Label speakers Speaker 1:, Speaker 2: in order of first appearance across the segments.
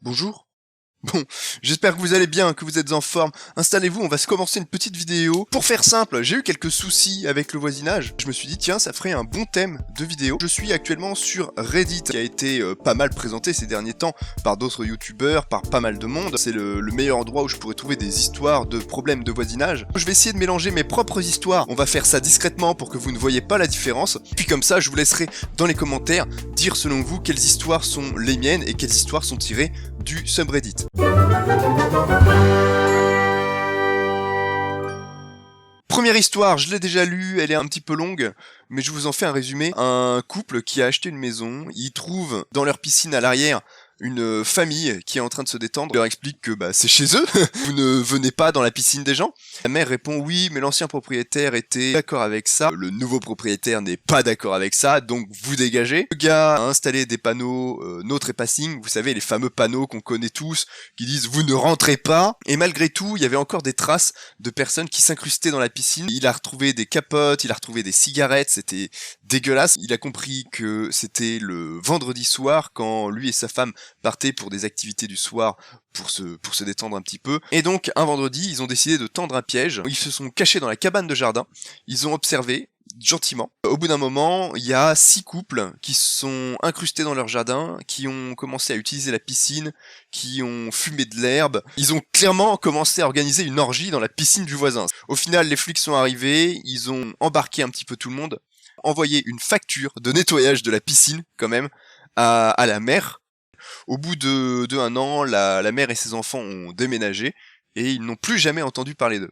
Speaker 1: Bonjour. Bon, j'espère que vous allez bien, que vous êtes en forme. Installez-vous, on va se commencer une petite vidéo. Pour faire simple, j'ai eu quelques soucis avec le voisinage. Je me suis dit, tiens, ça ferait un bon thème de vidéo. Je suis actuellement sur Reddit, qui a été pas mal présenté ces derniers temps par d'autres youtubeurs, par pas mal de monde. C'est le meilleur endroit où je pourrais trouver des histoires de problèmes de voisinage. Je vais essayer de mélanger mes propres histoires. On va faire ça discrètement pour que vous ne voyez pas la différence. Puis comme ça, je vous laisserai dans les commentaires dire selon vous quelles histoires sont les miennes et quelles histoires sont tirées du subreddit. Première histoire, je l'ai déjà lue, elle est un petit peu longue, mais je vous en fais un résumé. Un couple qui a acheté une maison, ils trouvent dans leur piscine à l'arrière une famille qui est en train de se détendre. Il leur explique que c'est chez eux, vous ne venez pas dans la piscine des gens. La mère répond oui, mais l'ancien propriétaire était d'accord avec ça. Le nouveau propriétaire n'est pas d'accord avec ça, donc vous dégagez. Le gars a installé des panneaux no trespassing, vous savez les fameux panneaux qu'on connaît tous, qui disent vous ne rentrez pas. Et malgré tout, il y avait encore des traces de personnes qui s'incrustaient dans la piscine. Il a retrouvé des capotes, il a retrouvé des cigarettes, c'était dégueulasse. Il a compris que c'était le vendredi soir quand lui et sa femme partaient pour des activités du soir pour se détendre un petit peu. Et donc, un vendredi, ils ont décidé de tendre un piège. Ils se sont cachés dans la cabane de jardin. Ils ont observé gentiment. Au bout d'un moment, il y a 6 couples qui sont incrustés dans leur jardin, qui ont commencé à utiliser la piscine, qui ont fumé de l'herbe. Ils ont clairement commencé à organiser une orgie dans la piscine du voisin. Au final, les flics sont arrivés, ils ont embarqué un petit peu tout le monde, envoyé une facture de nettoyage de la piscine, quand même, à la mère. Au bout de 1 an, la mère et ses enfants ont déménagé et ils n'ont plus jamais entendu parler d'eux.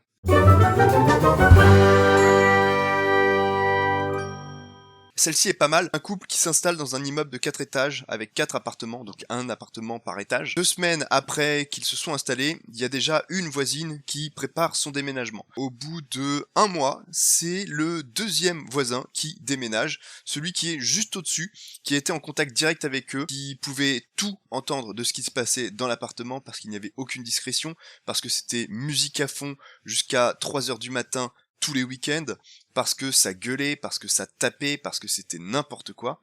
Speaker 1: Celle-ci est pas mal. Un couple qui s'installe dans un immeuble de 4 étages avec 4 appartements, donc un appartement par étage. 2 semaines après qu'ils se sont installés, il y a déjà une voisine qui prépare son déménagement. Au bout de 1 mois, c'est le 2e voisin qui déménage, celui qui est juste au-dessus, qui était en contact direct avec eux, qui pouvait tout entendre de ce qui se passait dans l'appartement parce qu'il n'y avait aucune discrétion, parce que c'était musique à fond jusqu'à 3h du matin, tous les week-ends, parce que ça gueulait, parce que ça tapait, parce que c'était n'importe quoi.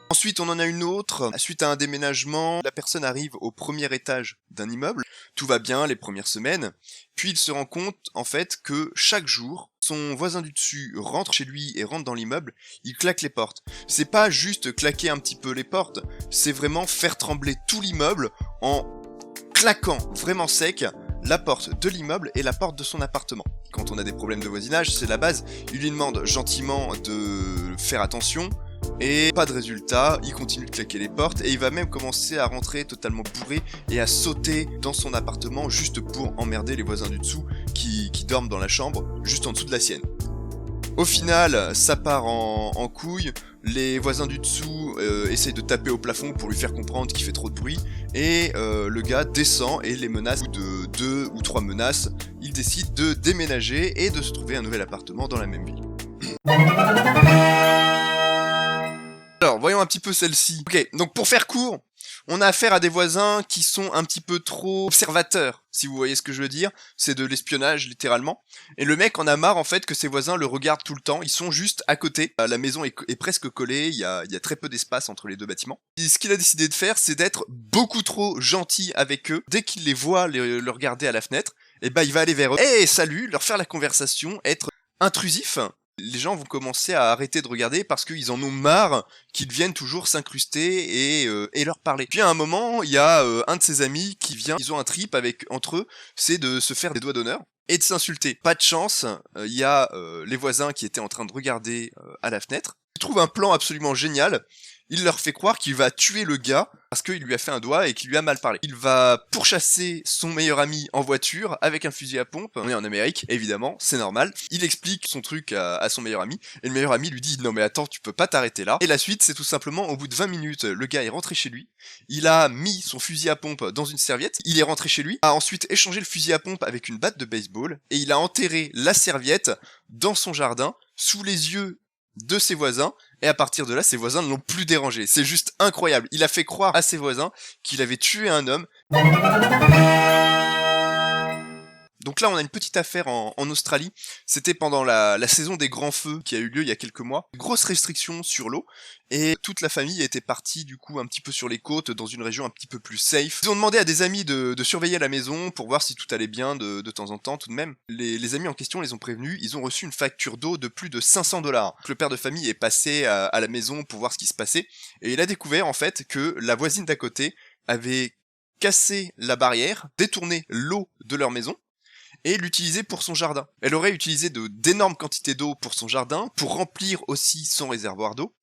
Speaker 1: Ensuite, on en a une autre. Suite à un déménagement, la personne arrive au premier étage d'un immeuble. Tout va bien les premières semaines. Puis il se rend compte, en fait, que chaque jour, son voisin du dessus rentre chez lui et rentre dans l'immeuble, il claque les portes. C'est pas juste claquer un petit peu les portes, c'est vraiment faire trembler tout l'immeuble en claquant vraiment sec la porte de l'immeuble et la porte de son appartement. Quand on a des problèmes de voisinage, c'est la base. Il lui demande gentiment de faire attention, et pas de résultat, il continue de claquer les portes, et il va même commencer à rentrer totalement bourré et à sauter dans son appartement juste pour emmerder les voisins du dessous qui dorment dans la chambre, juste en dessous de la sienne. Au final, ça part en couille, les voisins du dessous essayent de taper au plafond pour lui faire comprendre qu'il fait trop de bruit, et le gars descend et les menace de 2 ou 3 menaces, il décide de déménager et de se trouver un nouvel appartement dans la même ville. Alors, voyons un petit peu celle-ci. Ok, donc pour faire court, on a affaire à des voisins qui sont un petit peu trop observateurs, si vous voyez ce que je veux dire. C'est de l'espionnage, littéralement. Et le mec en a marre, en fait, que ses voisins le regardent tout le temps. Ils sont juste à côté. La maison est presque collée. Il y a très peu d'espace entre les 2 bâtiments. Et ce qu'il a décidé de faire, c'est d'être beaucoup trop gentil avec eux. Dès qu'il les voit le regarder à la fenêtre, il va aller vers eux. Hey, salut, leur faire la conversation, être intrusif. Les gens vont commencer à arrêter de regarder parce qu'ils en ont marre qu'ils viennent toujours s'incruster et leur parler. Puis à un moment, il y a un de ses amis qui vient, ils ont un trip entre eux, c'est de se faire des doigts d'honneur et de s'insulter. Pas de chance, il y a les voisins qui étaient en train de regarder à la fenêtre. Ils trouvent un plan absolument génial. Il leur fait croire qu'il va tuer le gars parce qu'il lui a fait un doigt et qu'il lui a mal parlé. Il va pourchasser son meilleur ami en voiture avec un fusil à pompe. On est en Amérique, évidemment, c'est normal. Il explique son truc à son meilleur ami et le meilleur ami lui dit « Non mais attends, tu peux pas t'arrêter là ». Et la suite, c'est tout simplement, au bout de 20 minutes, le gars est rentré chez lui. Il a mis son fusil à pompe dans une serviette. Il est rentré chez lui, a ensuite échangé le fusil à pompe avec une batte de baseball et il a enterré la serviette dans son jardin, sous les yeux de ses voisins, et à partir de là, ses voisins ne l'ont plus dérangé. C'est juste incroyable. Il a fait croire à ses voisins qu'il avait tué un homme. Donc là, on a une petite affaire en Australie. C'était pendant la saison des grands feux qui a eu lieu il y a quelques mois. Grosse restriction sur l'eau. Et toute la famille était partie du coup un petit peu sur les côtes, dans une région un petit peu plus safe. Ils ont demandé à des amis de surveiller la maison pour voir si tout allait bien de temps en temps tout de même. Les amis en question les ont prévenus, ils ont reçu une facture d'eau de plus de 500 $. Le père de famille est passé à la maison pour voir ce qui se passait. Et il a découvert en fait que la voisine d'à côté avait cassé la barrière, détourné l'eau de leur maison, et l'utiliser pour son jardin. Elle aurait utilisé d'énormes quantités d'eau pour son jardin, pour remplir aussi son réservoir d'eau,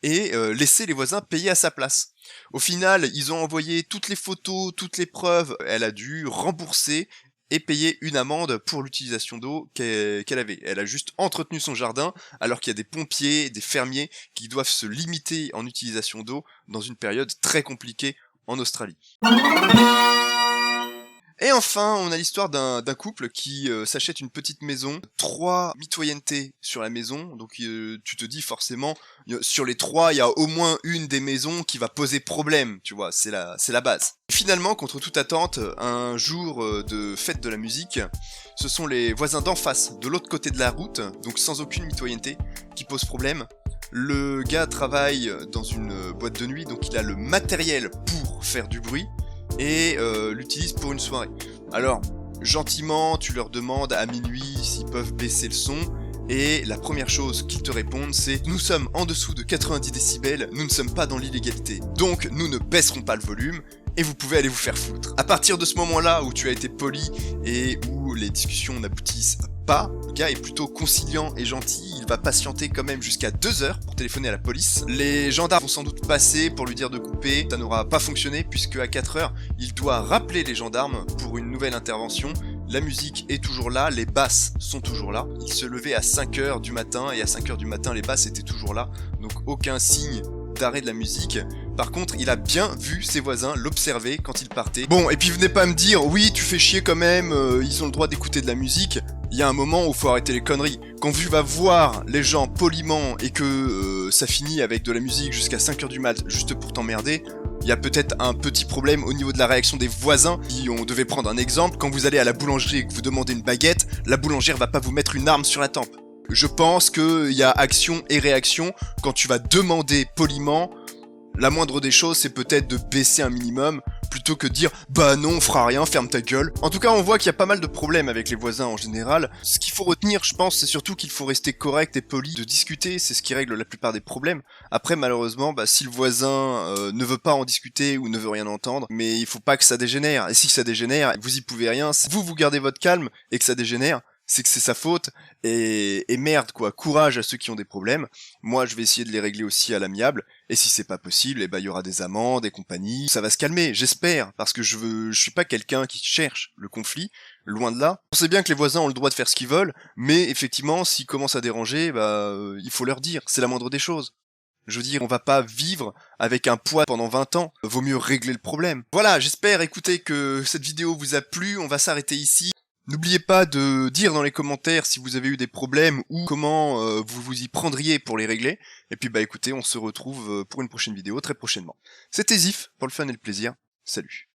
Speaker 1: et laisser les voisins payer à sa place. Au final, ils ont envoyé toutes les photos, toutes les preuves, elle a dû rembourser et payer une amende pour l'utilisation d'eau qu'elle avait. Elle a juste entretenu son jardin, alors qu'il y a des pompiers, des fermiers qui doivent se limiter en utilisation d'eau dans une période très compliquée en Australie. Et enfin, on a l'histoire d'un couple qui s'achète une petite maison, 3 mitoyennetés sur la maison, donc tu te dis forcément, sur les 3, il y a au moins une des maisons qui va poser problème, tu vois, c'est la base. Et finalement, contre toute attente, un jour de fête de la musique, ce sont les voisins d'en face, de l'autre côté de la route, donc sans aucune mitoyenneté, qui posent problème. Le gars travaille dans une boîte de nuit, donc il a le matériel pour faire du bruit, et l'utilise pour une soirée. Alors, gentiment, tu leur demandes à minuit s'ils peuvent baisser le son, et la première chose qu'ils te répondent, c'est « Nous sommes en dessous de 90 décibels, nous ne sommes pas dans l'illégalité, donc nous ne baisserons pas le volume, et vous pouvez aller vous faire foutre. » À partir de ce moment-là où tu as été poli, et où les discussions n'aboutissent pas, le gars est plutôt conciliant et gentil, il va patienter quand même jusqu'à 2 heures pour téléphoner à la police. Les gendarmes vont sans doute passer pour lui dire de couper, ça n'aura pas fonctionné puisque à 4 heures, il doit rappeler les gendarmes pour une nouvelle intervention. La musique est toujours là, les basses sont toujours là. Il se levait à 5 heures du matin et à 5 heures du matin, les basses étaient toujours là, donc aucun signe d'arrêt de la musique. Par contre, il a bien vu ses voisins l'observer quand il partait. Bon, et puis venez pas me dire, oui, tu fais chier quand même, ils ont le droit d'écouter de la musique. Il y a un moment où faut arrêter les conneries. Quand tu vas voir les gens poliment et que ça finit avec de la musique jusqu'à 5h du mat juste pour t'emmerder, il y a peut-être un petit problème au niveau de la réaction des voisins. Si on devait prendre un exemple, quand vous allez à la boulangerie et que vous demandez une baguette, la boulangère va pas vous mettre une arme sur la tempe. Je pense qu'il y a action et réaction. Quand tu vas demander poliment, la moindre des choses, c'est peut-être de baisser un minimum, plutôt que de dire « Bah non, on fera rien, ferme ta gueule ». En tout cas, on voit qu'il y a pas mal de problèmes avec les voisins en général. Ce qu'il faut retenir, je pense, c'est surtout qu'il faut rester correct et poli, de discuter, c'est ce qui règle la plupart des problèmes. Après, malheureusement, si le voisin ne veut pas en discuter ou ne veut rien entendre, mais il faut pas que ça dégénère. Et si ça dégénère, vous y pouvez rien. Si vous gardez votre calme et que ça dégénère, c'est que c'est sa faute, et merde quoi, courage à ceux qui ont des problèmes. Moi je vais essayer de les régler aussi à l'amiable, et si c'est pas possible, il y aura des amendes et compagnie, ça va se calmer, j'espère, parce que je suis pas quelqu'un qui cherche le conflit, loin de là. On sait bien que les voisins ont le droit de faire ce qu'ils veulent, mais effectivement, s'ils commencent à déranger, il faut leur dire, c'est la moindre des choses. Je veux dire, on va pas vivre avec un poids pendant 20 ans, vaut mieux régler le problème. Voilà, j'espère, écoutez, que cette vidéo vous a plu, on va s'arrêter ici. N'oubliez pas de dire dans les commentaires si vous avez eu des problèmes ou comment vous vous y prendriez pour les régler. Et puis écoutez, on se retrouve pour une prochaine vidéo très prochainement. C'était Zif, pour le fun et le plaisir. Salut.